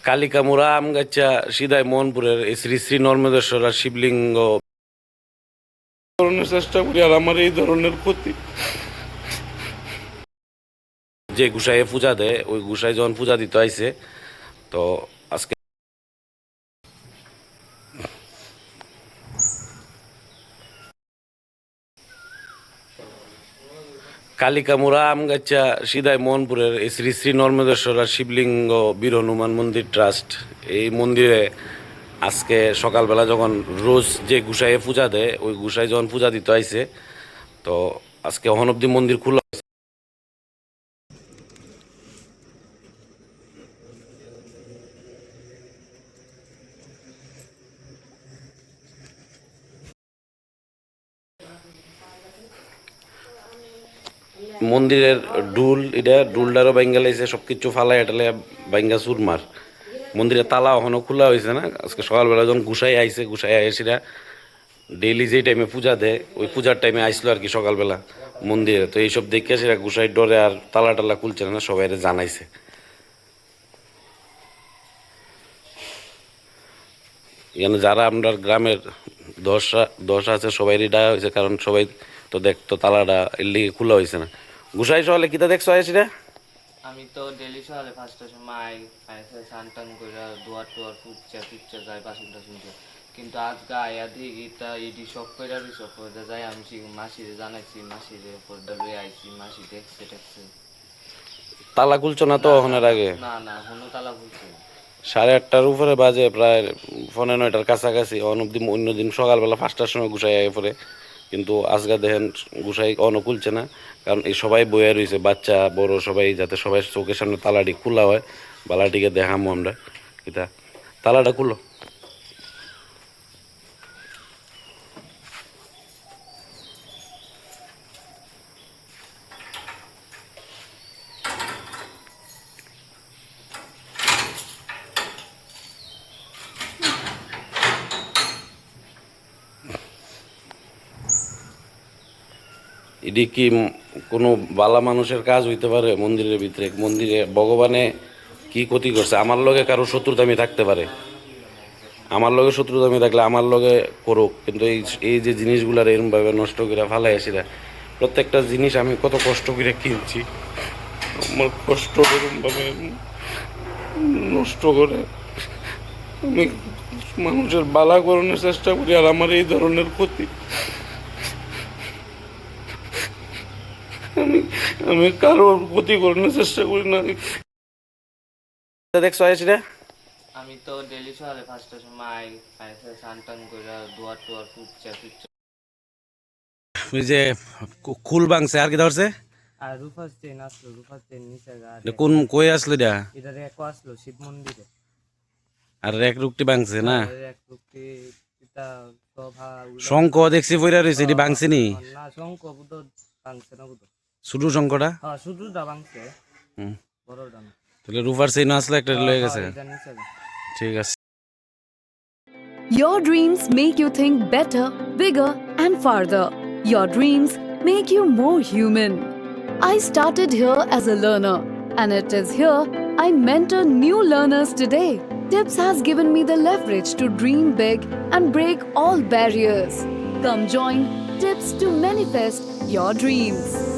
কালিকামুড়া আমগাছা সিদাই মোহনপুরের এই শ্রী শ্রী নর্মদেশ্বরা শিবলিঙ্গ ধরনের চেষ্টা করি। আর আমার এই ধরনের ক্ষতি, যে গুসাইয়ে পূজা দেয় ওই গুসাই যখন পূজা দিতে আইছে, তো আজকে কালিকামুড়া আমগাছা সিদাই মোহনপুরের এই শ্রী শ্রী নর্মদেশ্বরা শিবলিঙ্গ বীর হনুমান মন্দির ট্রাস্ট, এই মন্দিরে আজকে সকালবেলা যখন রোজ যে গুসাইয়ে পূজা দেয় ওই গুসাই যখন পূজা দিতে আইছে, তো আজকে অহনব্দি মন্দির খোলা। মন্দিরের ডুল, এটা ডুলটারও বাইঙ্গা লাইছে, সব কিছু ফালাই এটালে বাইঙ্গা চুরমার। মন্দিরের তালা এখনও খোলা হয়েছে না। আজকে সকালবেলা যখন গুসাই আইছে, গুসাই আইসিরা ডেইলি যেই টাইমে পূজা দেয় ওই পূজার টাইমে আইসলো আর কি সকালবেলা মন্দিরে। তো এইসব দেখে সেরা গুসাই ডরে আর তালা টালা খুলছে না, সবাই জানাইছে। এখানে যারা আমরা গ্রামের দশ আছে সবাইরই ডায়া হয়েছে, কারণ সবাই তো দেখতো তালাটা এর লিগে খোলা হয়েছে না। গুসাই সকালে কিতা দেখছো আইসিরা? আমি তো ডেলি সকালে 5টার সময় স্নান টান করে দুয়ার টুয়ার ফুটছে যায় বাসন টাসন যায়। কিন্তু আজকে আয়া দেখি তা ইডি সব করে সব করে যাই। আমি মাসিরে জানাইছি, মাসিরে পর্দা লই আইছি, মাসি দেখছে টেকছে। তালা খুলছো না তো ওখানের আগে? না না, কোনো তালা খুলছে না। 8:30টার উপরে বাজে, প্রায় 9:45টার কাছাকাছি। অন্যদিন সকালবেলা 5টার সময় গুসাই আগে পড়ে, কিন্তু আজকে দেখেন গুসাই খুলছে না। কারণ এই সবাই বইয়া রয়েছে, বাচ্চা বড় সবাই, যাতে সবাই চোখের সামনে তালাটি খোলা হয়। বালাটিকে দেখামো আমরা, কিতা তালাটা খুলো। এটি কি কোনো বালা মানুষের কাজ হইতে পারে? মন্দিরের ভিতরে, মন্দিরে ভগবানে কি ক্ষতি করছে? আমার লগে কারো শত্রুতামি থাকতে পারে, আমার লগে শত্রুতামি থাকলে আমার লগে করুক, কিন্তু এই এই যে জিনিসগুলার এরমভাবে নষ্ট করে ফালাই আসিরা। প্রত্যেকটা জিনিস আমি কত কষ্ট করে কিনছি, আমার কষ্ট এরমভাবে নষ্ট করে আমি মানুষের বালা করানোর চেষ্টা করি। আর আমার এই ধরনের ক্ষতি, আমি আমি কারোর ক্ষতি করানোর চেষ্টা করি না। দেখছো আইসিরা? আমি তো ডেলি সকালে 5টার সময় স্নান টান করে দুয়ার টুয়ার ফুটছে। ওই যে খুল ভাঙছে, আর কি ধরছে? আর রূপার চেন আসলো, রূপার চেন নিচে কোন কই আসলো এটা? এটা রেকো আসলো শিব মন্দিরে। আর এক রুকটি ভাঙছে না? এক রূপটি এটা শঙ্খ দেখছি বইরা রয়েছে, এটি ভাঙছে নি? না, শঙ্খ বুধ ভাঙছে না, বুধ শুধু শঙ্খটা। হ্যাঁ, শুধুটা ভাঙছে, বড়টা না। তাহলে রুফার চেইন আসলে একটা লয়ে গেছে। ঠিক আছে। Your dreams make you think better, bigger, and farther. Your dreams make you more human. I started here as a learner, and it is here I mentor new learners today. Tips has given me the leverage to dream big and break all barriers. Come join Tips to manifest your dreams.